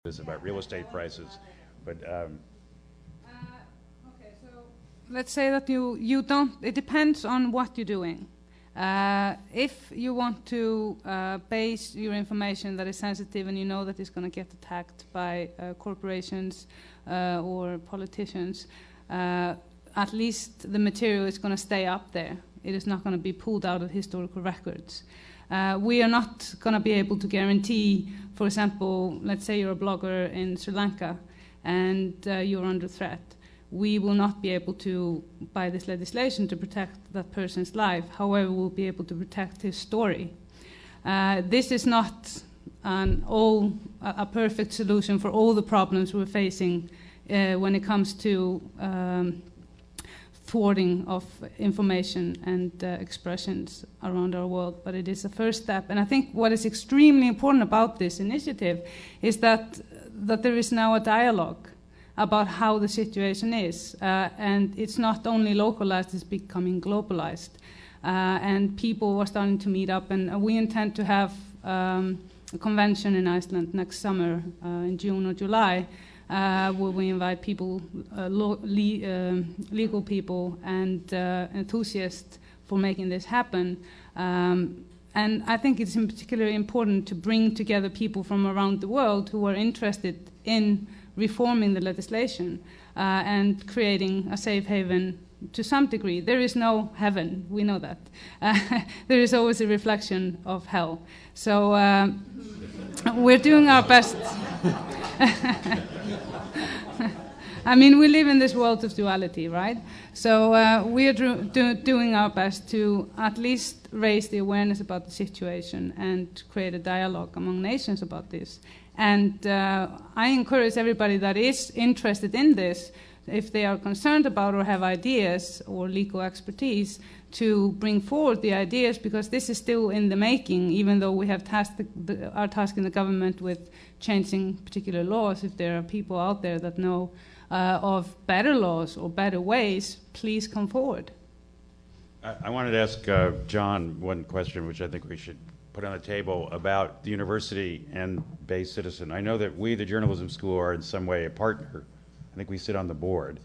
this about real estate prices, but okay, so let's say that you don't. It depends on what you're doing. If you want to base your information that is sensitive and you know that it's going to get attacked by corporations or politicians, at least the material is going to stay up there. It is not going to be pulled out of historical records. We are not going to be able to guarantee, for example, let's say you're a blogger in Sri Lanka and you're under threat. We will not be able to, by this legislation, to protect that person's life. However, we'll be able to protect his story. This is not a perfect solution for all the problems we're facing when it comes to thwarting of information and expressions around our world, but it is a first step. And I think what is extremely important about this initiative is that there is now a dialogue about how the situation is, and it's not only localized, it's becoming globalized. And people are starting to meet up, and we intend to have a convention in Iceland next summer, in June or July, where we invite people, legal people and enthusiasts for making this happen. And I think it's in particularly important to bring together people from around the world who are interested in reforming the legislation and creating a safe haven to some degree. There is no heaven, we know that. There is always a reflection of hell. So we're doing our best. I mean, we live in this world of duality, right? So we are doing our best to at least raise the awareness about the situation and create a dialogue among nations about this. And I encourage everybody that is interested in this, if they are concerned about or have ideas or legal expertise, to bring forward the ideas, because this is still in the making, even though we have are tasking the government with changing particular laws. If there are people out there that know of better laws or better ways, please come forward. I wanted to ask John one question, which I think we should put on the table, about the university and Bay Citizen. I know that we, the journalism school, are in some way a partner. I think we sit on the board.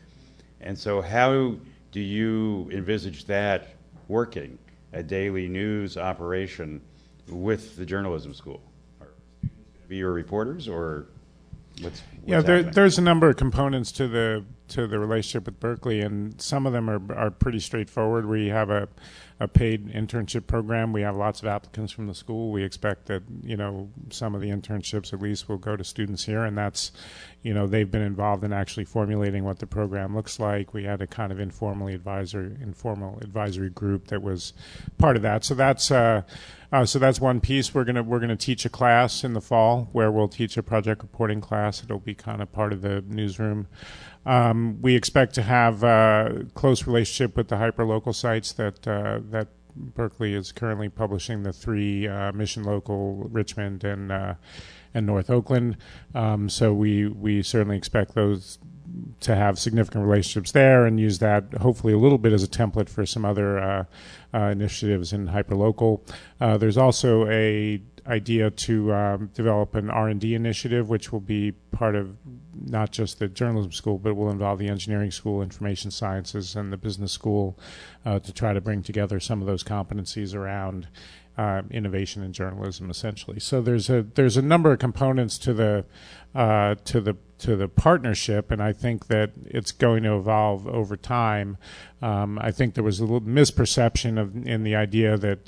And so how do you envisage that working, a daily news operation with the journalism school? Are students going to be your reporters, or what's there's a number of components to the relationship with Berkeley, and some of them are pretty straightforward. We have a paid internship program. We have lots of applicants from the school. We expect that, some of the internships at least will go to students here, and that's, they've been involved in actually formulating what the program looks like. We had a kind of informal advisory group that was part of that. So that's one piece. We're gonna teach a class in the fall where we'll teach a project reporting class. It'll be kind of part of the newsroom. We expect to have a close relationship with the hyperlocal sites that Berkeley is currently publishing, the three Mission Local, Richmond, and North Oakland. So we certainly expect those to have significant relationships there, and use that hopefully a little bit as a template for some other initiatives in hyperlocal. There's also a idea to develop an R&D initiative, which will be part of not just the journalism school, but will involve the engineering school, information sciences, and the business school, to try to bring together some of those competencies around innovation in journalism, essentially. So there's a number of components to the partnership, and I think that it's going to evolve over time. I think there was a little misperception in the idea that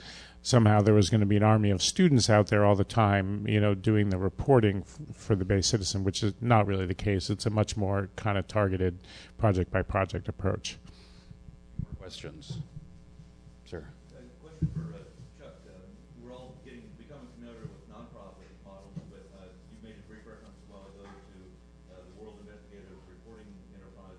somehow there was going to be an army of students out there all the time, doing the reporting for the Bay Citizen, which is not really the case. It's a much more kind of targeted project-by-project approach. More questions? Sir. Question for Chuck. We're all becoming familiar with nonprofit models, but you made a brief reference a while ago to the World Investigative reporting enterprise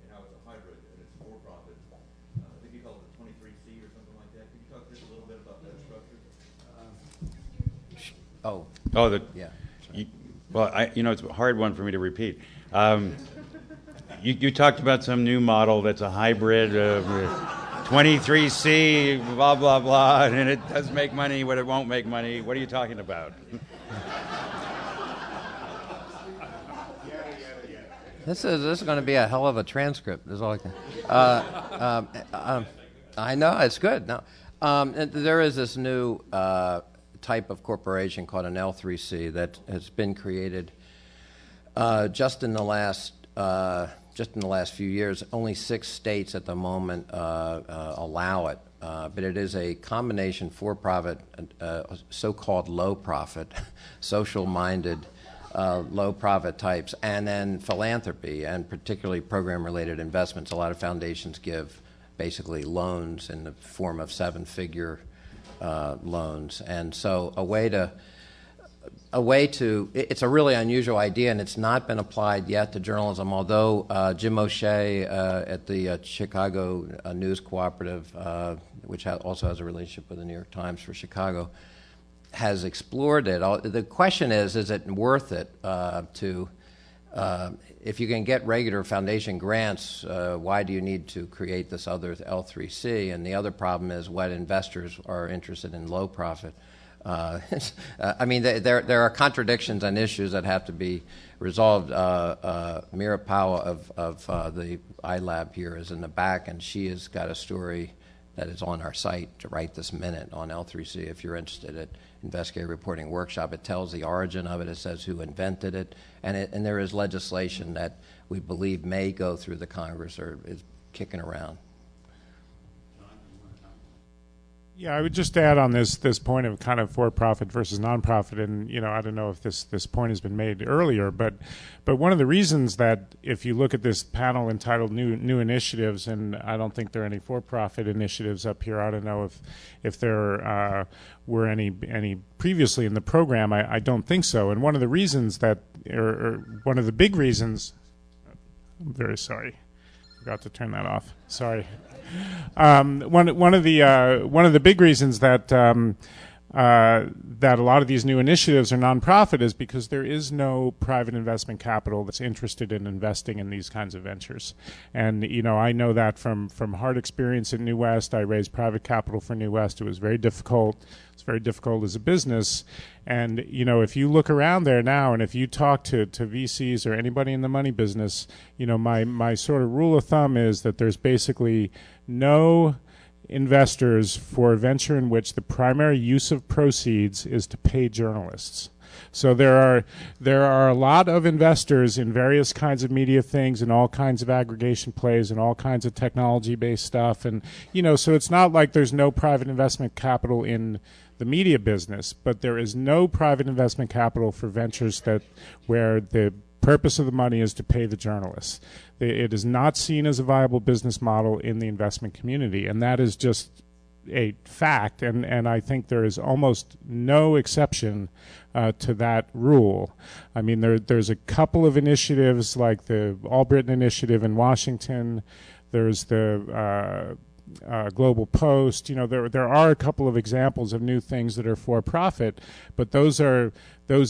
and how it's a hybrid and it's for-profit. I think you call it the 23C or something like that. Could you talk just a little bit about that structure? Yeah. It's a hard one for me to repeat. You talked about some new model that's a hybrid of 23C, blah, blah, blah, and it does make money, but it won't make money. What are you talking about? This is going to be a hell of a transcript. Is all I can. I know it's good. No, and there is this new type of corporation called an L3C that has been created just in the last few years. Only 6 states at the moment allow it, but it is a combination for-profit, so-called low-profit, social-minded. Low-profit types, and then philanthropy, and particularly program-related investments. A lot of foundations give basically loans in the form of 7-figure loans, and so a way to it's a really unusual idea, and it's not been applied yet to journalism. Although Jim O'Shea at the Chicago News Cooperative, which also has a relationship with the New York Times for Chicago, has explored it. The question is it worth it if you can get regular foundation grants, why do you need to create this other L3C? And the other problem is what investors are interested in low profit. I mean, there are contradictions and issues that have to be resolved. Mira Powell of the iLab here is in the back, and she has got a story that is on our site to right this minute on L3C if you're interested at Investigative Reporting Workshop. It tells the origin of it. It says who invented it. And there is legislation that we believe may go through the Congress or is kicking around. Yeah, I would just add on this point of kind of for-profit versus non-profit, and I don't know if this point has been made earlier, but one of the reasons that if you look at this panel entitled New Initiatives, and I don't think there are any for-profit initiatives up here. I don't know if there were any previously in the program. I don't think so. And one of the reasons that, or one of the big reasons, I'm very sorry, forgot to turn that off. Sorry. One of the big reasons that that a lot of these new initiatives are nonprofit is because there is no private investment capital that's interested in investing in these kinds of ventures. And I know that from hard experience at New West. I raised private capital for New West. It was very difficult. It's very difficult as a business. And if you look around there now, and if you talk to VCs or anybody in the money business, my sort of rule of thumb is that there's basically no investors for a venture in which the primary use of proceeds is to pay journalists. So there are a lot of investors in various kinds of media things and all kinds of aggregation plays and all kinds of technology-based stuff. And, so it's not like there's no private investment capital in the media business, but there is no private investment capital for ventures where the purpose of the money is to pay the journalists. It is not seen as a viable business model in the investment community, and that is just a fact, and I think there is almost no exception to that rule. I mean, there's a couple of initiatives like the All Britain Initiative in Washington. There's the Global Post. There are a couple of examples of new things that are for profit, but those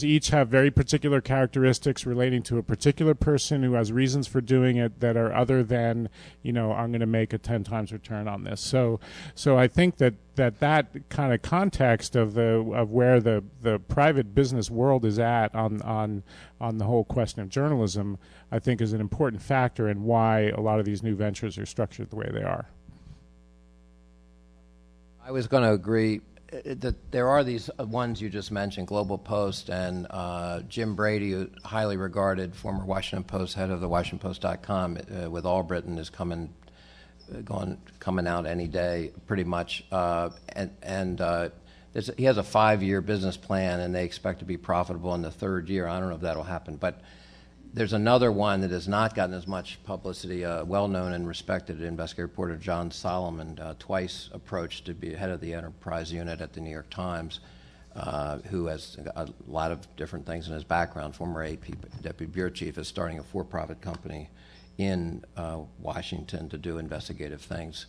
each have very particular characteristics relating to a particular person who has reasons for doing it that are other than, I'm going to make a 10 times return on this. So I think that kind of context of where the private business world is at on the whole question of journalism, I think is an important factor in why a lot of these new ventures are structured the way they are. I was going to agree that there are these ones you just mentioned, Global Post, and Jim Brady, highly regarded former Washington Post head of the WashingtonPost.com with All Britain, is coming out any day, pretty much. He has a 5-year business plan, and they expect to be profitable in the 3rd year. I don't know if that'll happen, but there's another one that has not gotten as much publicity. Well-known and respected investigative reporter John Solomon, twice approached to be head of the enterprise unit at the New York Times, who has a lot of different things in his background. Former AP deputy bureau chief, is starting a for-profit company in Washington to do investigative things.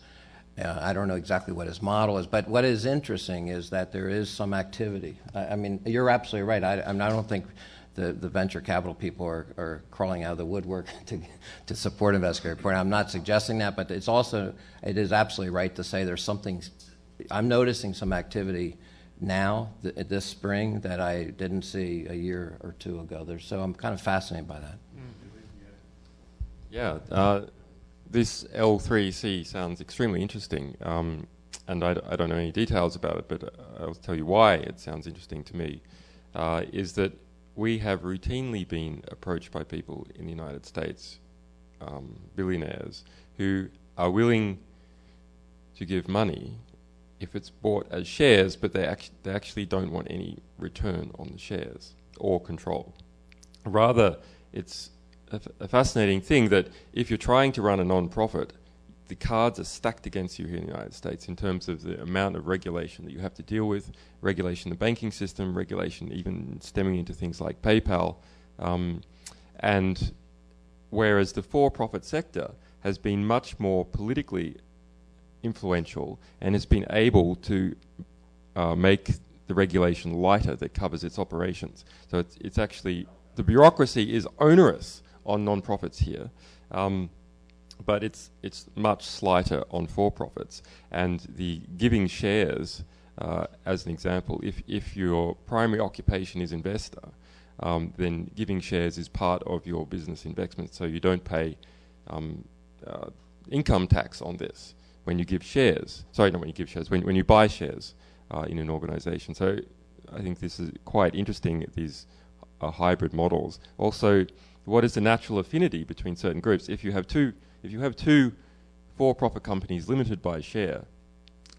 I don't know exactly what his model is, but what is interesting is that there is some activity. I mean, you're absolutely right. I don't think the venture capital people are crawling out of the woodwork to support investigative reporting. I'm not suggesting that, but it is absolutely right to say there's something. I'm noticing some activity now this spring that I didn't see a year or two ago. So I'm kind of fascinated by that. Yeah, this L3C sounds extremely interesting, and I don't know any details about it, but I'll tell you why it sounds interesting to me, is that we have routinely been approached by people in the United States, billionaires, who are willing to give money if it's bought as shares, but they actually don't want any return on the shares or control. Rather, it's a fascinating thing that if you're trying to run a non-profit, the cards are stacked against you here in the United States in terms of the amount of regulation that you have to deal with, regulation in the banking system, regulation even stemming into things like PayPal, and whereas the for-profit sector has been much more politically influential and has been able to make the regulation lighter that covers its operations. So it's actually, the bureaucracy is onerous on non-profits here, but it's much slighter on for-profits. And the giving shares, as an example, if your primary occupation is investor, then giving shares is part of your business investment, so you don't pay income tax on this when you give shares. Sorry, not when you give shares, when you buy shares in an organization. So I think this is quite interesting, these hybrid models. Also, what is the natural affinity between certain groups? If you have two for-profit companies limited by share,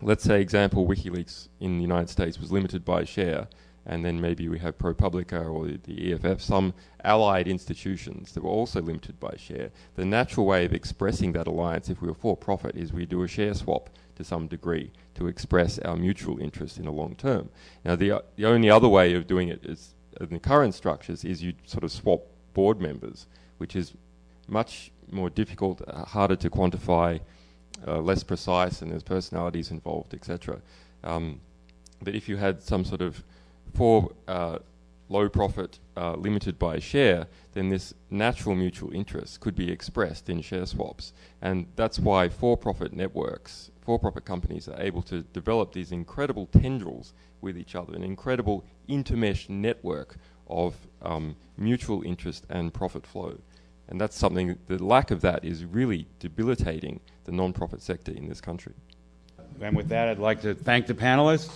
let's say example WikiLeaks in the United States was limited by share, and then maybe we have ProPublica or the EFF, some allied institutions that were also limited by share. The natural way of expressing that alliance, if we were for-profit, is we do a share swap to some degree to express our mutual interest in the long term. Now, the only other way of doing it is, in the current structures, is you sort of swap board members, which is much more difficult, harder to quantify, less precise, and there's personalities involved, etc. But if you had some sort of low profit limited by share, then this natural mutual interest could be expressed in share swaps. And that's why for-profit networks, for-profit companies are able to develop these incredible tendrils with each other, an incredible intermeshed network of mutual interest and profit flow. And that's something, the lack of that is really debilitating the non-profit sector in this country. And with that, I'd like to thank the panelists.